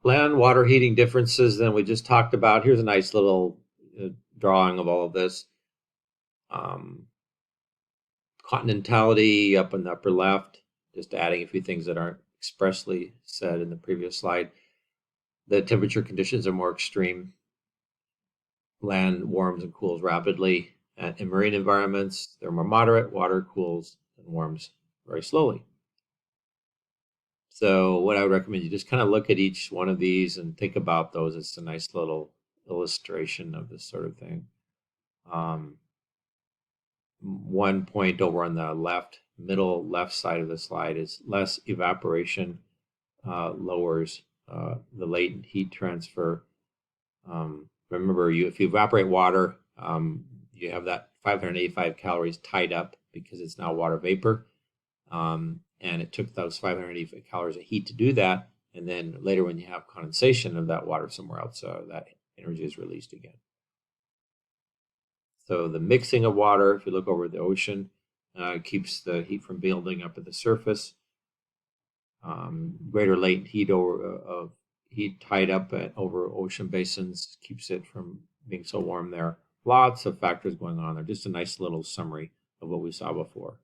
Land water heating differences than we just talked about. Here's a nice little drawing of all of this. Um, Continentality up in the upper left, just adding a few things that aren't expressly said in the previous slide. The temperature conditions are more extreme. Land warms and cools rapidly. And in marine environments, they're more moderate. Water cools and warms very slowly. So what I would recommend, you just kind of look at each one of these and think about those. It's a nice little illustration of this sort of thing. Um, One point over on the middle left side of the slide is less evaporation lowers the latent heat transfer. Remember, if you evaporate water, you have that 585 calories tied up because it's now water vapor. And it took those 580 calories of heat to do that. And then later, when you have condensation of that water somewhere else, that energy is released again. So the mixing of water, if you look over the ocean, keeps the heat from building up at the surface. Greater latent heat of heat tied up over ocean basins keeps it from being so warm there. Lots of factors going on there. Just a nice little summary of what we saw before.